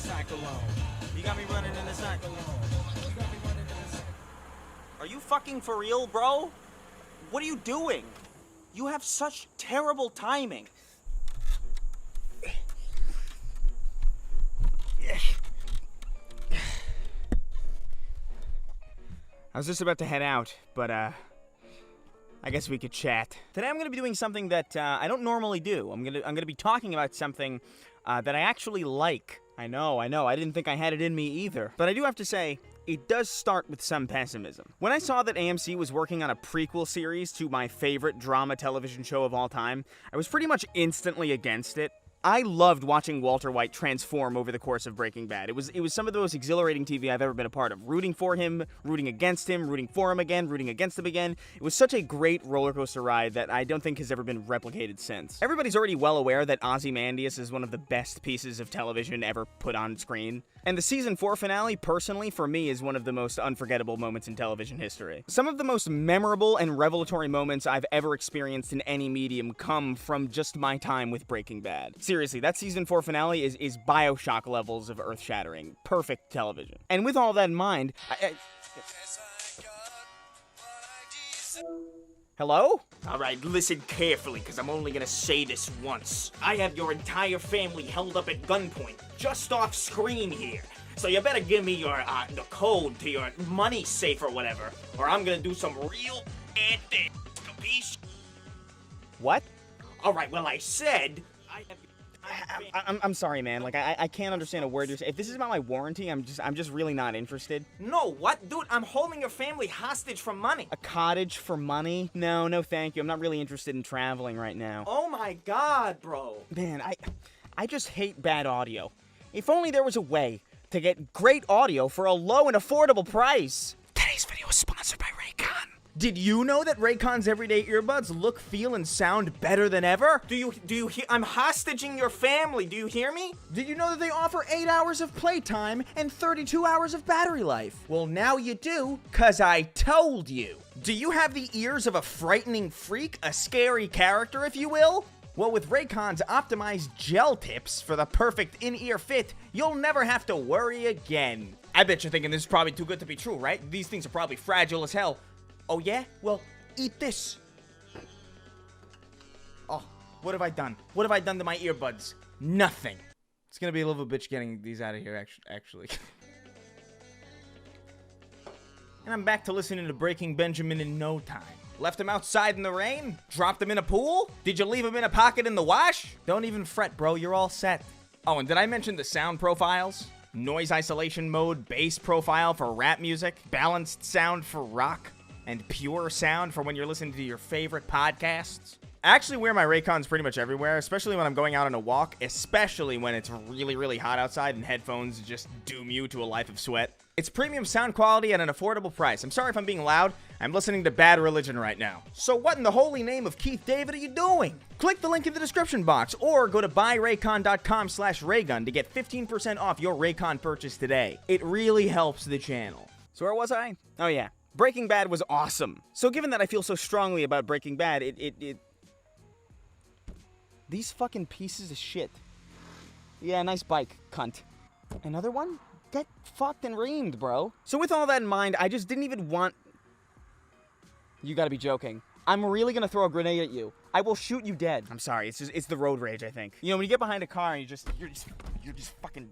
cycle on. You got me running in the cycle on. Are you fucking for real, bro? What are you doing? You have such terrible timing. I was just about to head out, but, I guess we could chat. Today I'm gonna be doing something that, I don't normally do. I'm gonna be talking about something, that I actually like. I know, I didn't think I had it in me either. But I do have to say, it does start with some pessimism. When I saw that AMC was working on a prequel series to my favorite drama television show of all time, I was pretty much instantly against it. I loved watching Walter White transform over the course of Breaking Bad. It was some of the most exhilarating TV I've ever been a part of. Rooting for him, rooting against him, rooting for him again, rooting against him again. It was such a great roller coaster ride that I don't think has ever been replicated since. Everybody's already well aware that Ozymandias is one of the best pieces of television ever put on screen. And the season 4 finale, personally, for me, is one of the most unforgettable moments in television history. Some of the most memorable and revelatory moments I've ever experienced in any medium come from just my time with Breaking Bad. Seriously, that season 4 finale is Bioshock levels of earth-shattering. Perfect television. And with all that in mind, Hello? Alright, listen carefully, because I'm only gonna say this once. I have your entire family held up at gunpoint, just off screen here. So you better give me your, the code to your money safe or whatever, or I'm gonna do some real bad things, capiche? What? Alright, well, I said, I'm sorry, man. Like, I can't understand a word you're saying. If this is about my warranty, I'm just really not interested. No, what? Dude, I'm holding your family hostage for money. A cottage for money? No, thank you. I'm not really interested in traveling right now. Oh my god, bro. Man, I just hate bad audio. If only there was a way to get great audio for a low and affordable price. Today's video is sponsored by Raycon. Did you know that Raycon's everyday earbuds look, feel, and sound better than ever? Do you hear? I'm hostaging your family. Do you hear me? Did you know that they offer 8 hours of playtime and 32 hours of battery life? Well, now you do, 'cause I told you. Do you have the ears of a frightening freak, a scary character, if you will? Well, with Raycon's optimized gel tips for the perfect in-ear fit, you'll never have to worry again. I bet you're thinking this is probably too good to be true, right? These things are probably fragile as hell. Oh yeah? Well, eat this. Oh, what have I done? What have I done to my earbuds? Nothing. It's gonna be a little bitch getting these out of here, actually. And I'm back to listening to Breaking Benjamin in no time. Left him outside in the rain? Dropped him in a pool? Did you leave him in a pocket in the wash? Don't even fret, bro. You're all set. Oh, and did I mention the sound profiles? Noise isolation mode, bass profile for rap music, balanced sound for rock, and pure sound for when you're listening to your favorite podcasts. I actually wear my Raycons pretty much everywhere, especially when I'm going out on a walk, especially when it's really, really hot outside and headphones just doom you to a life of sweat. It's premium sound quality at an affordable price. I'm sorry if I'm being loud. I'm listening to Bad Religion right now. So what in the holy name of Keith David are you doing? Click the link in the description box or go to buyraycon.com/Raygun to get 15% off your Raycon purchase today. It really helps the channel. So where was I? Oh yeah. Breaking Bad was awesome. So given that I feel so strongly about Breaking Bad, These fucking pieces of shit. Yeah, nice bike, cunt. Another one? Get fucked and reamed, bro. So with all that in mind, I just didn't even want... You gotta be joking. I'm really gonna throw a grenade at you. I will shoot you dead. I'm sorry, it's the road rage, I think. You know, when you get behind a car and you're just fucking...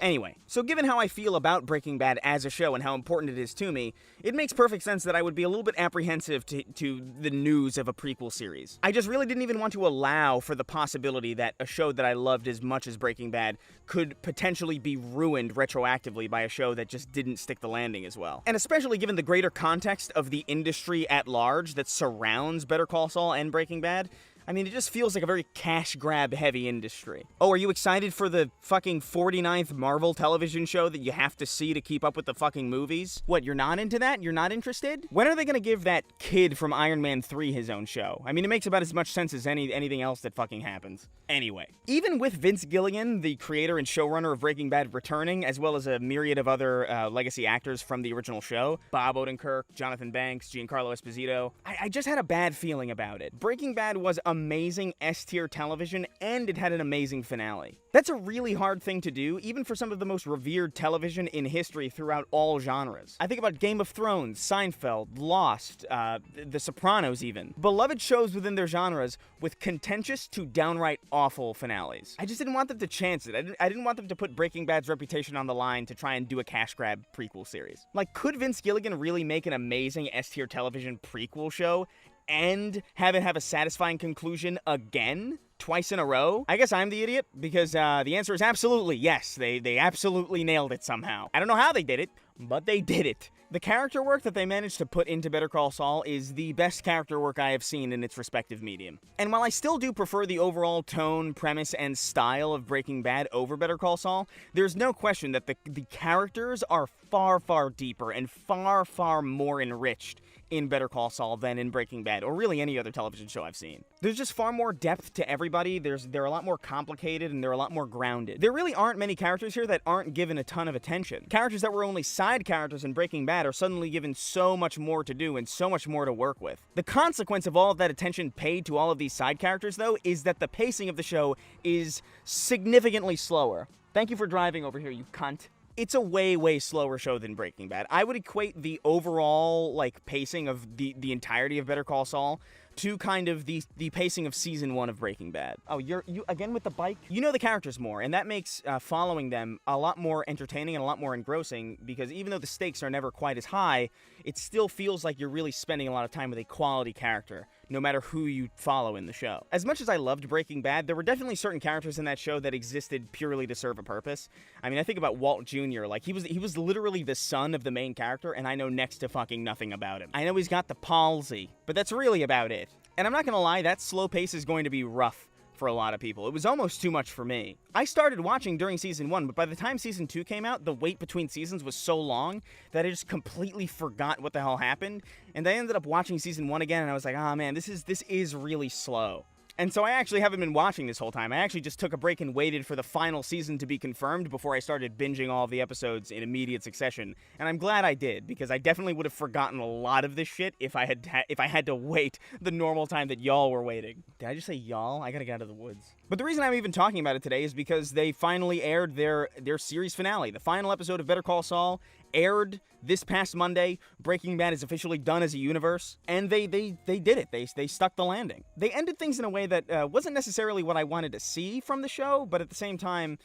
Anyway, so given how I feel about Breaking Bad as a show and how important it is to me, it makes perfect sense that I would be a little bit apprehensive to the news of a prequel series. I just really didn't even want to allow for the possibility that a show that I loved as much as Breaking Bad could potentially be ruined retroactively by a show that just didn't stick the landing as well. And especially given the greater context of the industry at large that surrounds Better Call Saul and Breaking Bad, I mean, it just feels like a very cash grab heavy industry. Oh, are you excited for the fucking 49th Marvel television show that you have to see to keep up with the fucking movies? What, you're not into that? You're not interested? When are they gonna give that kid from Iron Man 3 his own show? I mean, it makes about as much sense as anything else that fucking happens. Anyway, even with Vince Gilligan, the creator and showrunner of Breaking Bad, returning, as well as a myriad of other legacy actors from the original show, Bob Odenkirk, Jonathan Banks, Giancarlo Esposito, I just had a bad feeling about it. Breaking Bad was a amazing S-tier television, and it had an amazing finale. That's a really hard thing to do, even for some of the most revered television in history throughout all genres. I think about Game of Thrones, Seinfeld, Lost, The Sopranos even. Beloved shows within their genres with contentious to downright awful finales. I just didn't want them to chance it. I didn't want them to put Breaking Bad's reputation on the line to try and do a cash grab prequel series. Like, could Vince Gilligan really make an amazing S-tier television prequel show and have it have a satisfying conclusion again? Twice in a row? I guess I'm the idiot, because the answer is absolutely yes. They absolutely nailed it somehow. I don't know how they did it, but they did it. The character work that they managed to put into Better Call Saul is the best character work I have seen in its respective medium. And while I still do prefer the overall tone, premise, and style of Breaking Bad over Better Call Saul, there's no question that the characters are far, far deeper and far, far more enriched in Better Call Saul than in Breaking Bad, or really any other television show I've seen. There's just far more depth to everybody, they're a lot more complicated, and they're a lot more grounded. There really aren't many characters here that aren't given a ton of attention. Characters that were only side characters in Breaking Bad are suddenly given so much more to do and so much more to work with. The consequence of all of that attention paid to all of these side characters, though, is that the pacing of the show is significantly slower. Thank you for driving over here, you cunt. It's a way, way slower show than Breaking Bad. I would equate the overall, pacing of the entirety of Better Call Saul to kind of the pacing of season 1 of Breaking Bad. Oh, you again with the bike? You know the characters more, and that makes following them a lot more entertaining and a lot more engrossing, because even though the stakes are never quite as high, it still feels like you're really spending a lot of time with a quality character, no matter who you follow in the show. As much as I loved Breaking Bad, there were definitely certain characters in that show that existed purely to serve a purpose. I mean, I think about Walt Jr., he was literally the son of the main character, and I know next to fucking nothing about him. I know he's got the palsy, but that's really about it. And I'm not gonna lie, that slow pace is going to be rough for a lot of people. It was almost too much for me. I started watching during season 1, but by the time season 2 came out, the wait between seasons was so long that I just completely forgot what the hell happened, and I ended up watching season 1 again, and I was like, oh man, this is really slow. And so I actually haven't been watching this whole time. I actually just took a break and waited for the final season to be confirmed before I started binging all of the episodes in immediate succession. And I'm glad I did, because I definitely would have forgotten a lot of this shit if I had to wait the normal time that y'all were waiting. Did I just say y'all? I gotta get out of the woods. But the reason I'm even talking about it today is because they finally aired their series finale. The final episode of Better Call Saul aired this past Monday. Breaking Bad is officially done as a universe, and they did it. They stuck the landing. They ended things in a way that wasn't necessarily what I wanted to see from the show, but at the same time,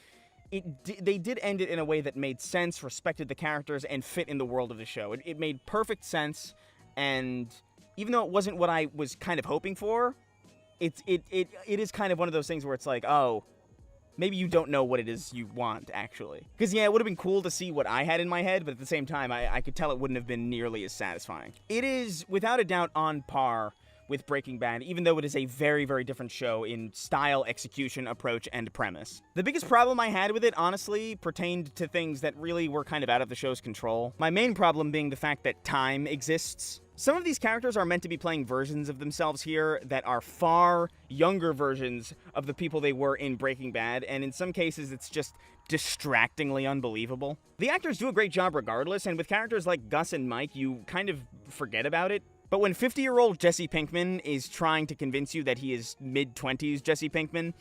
they did end it in a way that made sense, respected the characters, and fit in the world of the show. It made perfect sense, and even though it wasn't what I was kind of hoping for, it is kind of one of those things where it's like, oh, maybe you don't know what it is you want, actually. Because, yeah, it would have been cool to see what I had in my head, but at the same time, I could tell it wouldn't have been nearly as satisfying. It is, without a doubt, on par with Breaking Bad, even though it is a very, very different show in style, execution, approach, and premise. The biggest problem I had with it, honestly, pertained to things that really were kind of out of the show's control. My main problem being the fact that time exists. Some of these characters are meant to be playing versions of themselves here that are far younger versions of the people they were in Breaking Bad, and in some cases it's just distractingly unbelievable. The actors do a great job regardless, and with characters like Gus and Mike, you kind of forget about it. But when 50-year-old Jesse Pinkman is trying to convince you that he is mid-20s Jesse Pinkman,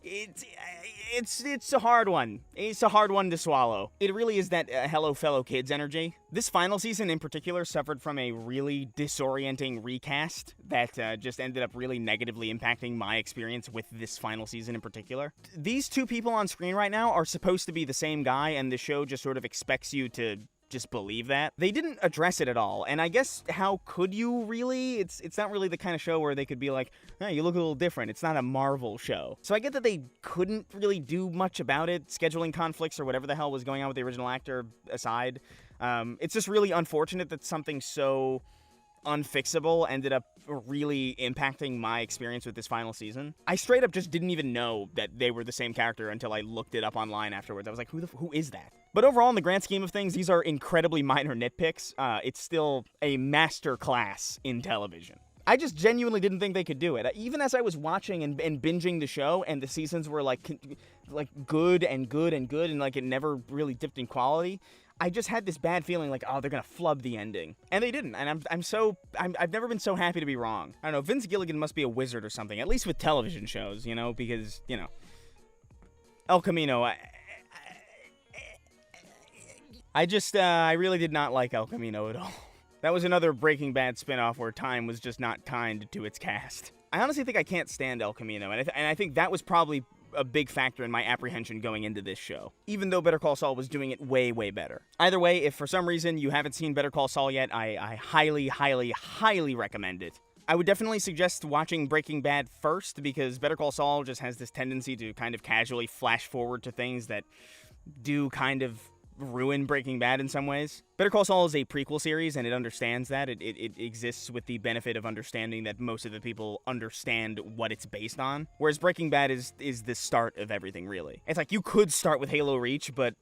it's a hard one. It's a hard one to swallow. It really is that hello fellow kids energy. This final season in particular suffered from a really disorienting recast that just ended up really negatively impacting my experience with this final season in particular. These two people on screen right now are supposed to be the same guy, and the show just sort of expects you to just believe that. They didn't address it at all, and I guess how could you really? It's not really the kind of show where they could be like, hey, you look a little different. It's not a Marvel show. So I get that they couldn't really do much about it, scheduling conflicts or whatever the hell was going on with the original actor aside. It's just really unfortunate that something so unfixable ended up really impacting my experience with this final season. I straight up just didn't even know that they were the same character until I looked it up online afterwards. I was like, who is that? But overall, in the grand scheme of things, these are incredibly minor nitpicks. It's still a master class in television. I just genuinely didn't think they could do it. Even as I was watching and binging the show, and the seasons were like good and good and good, and like it never really dipped in quality, I just had this bad feeling like, oh, they're gonna flub the ending. And they didn't, and I've never been so happy to be wrong. I don't know, Vince Gilligan must be a wizard or something, at least with television shows, you know, because, you know, El Camino, I really did not like El Camino at all. That was another Breaking Bad spinoff where time was just not kind to its cast. I honestly think I can't stand El Camino, and I think that was probably a big factor in my apprehension going into this show, even though Better Call Saul was doing it way, way better. Either way, if for some reason you haven't seen Better Call Saul yet, I highly, highly, highly recommend it. I would definitely suggest watching Breaking Bad first, because Better Call Saul just has this tendency to kind of casually flash forward to things that do kind of ruin Breaking Bad in some ways. Better Call Saul is a prequel series, and it understands that. It exists with the benefit of understanding that most of the people understand what it's based on, whereas Breaking Bad is the start of everything, really. It's like you could start with Halo Reach, but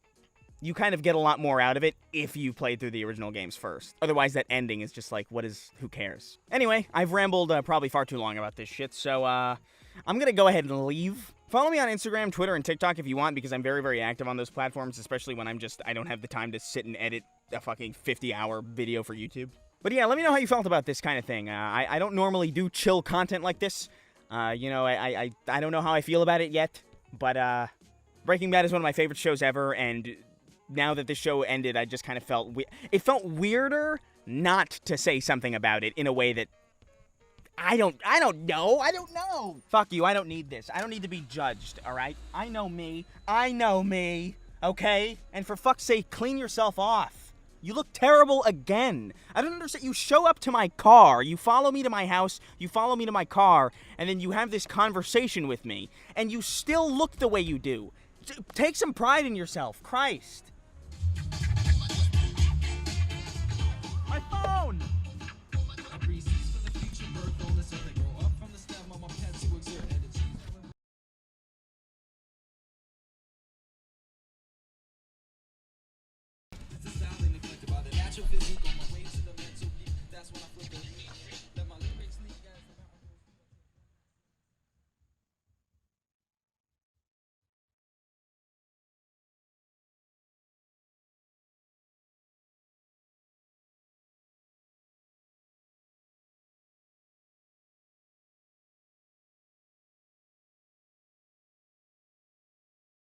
you kind of get a lot more out of it if you played through the original games first. Otherwise, that ending is just like, who cares? Anyway, I've rambled probably far too long about this shit, so I'm gonna go ahead and leave. Follow me on Instagram, Twitter, and TikTok if you want, because I'm very, very active on those platforms, especially when I don't have the time to sit and edit a fucking 50-hour video for YouTube. But yeah, let me know how you felt about this kind of thing. I don't normally do chill content like this. You know, I don't know how I feel about it yet, but Breaking Bad is one of my favorite shows ever, and now that this show ended, I just kind of felt it felt weirder not to say something about it in a way that I don't know. Fuck you, I don't need this. I don't need to be judged, alright? I know me, okay? And for fuck's sake, clean yourself off. You look terrible again. I don't understand. You show up to my car, you follow me to my house, you follow me to my car, and then you have this conversation with me, and you still look the way you do. Take some pride in yourself, Christ.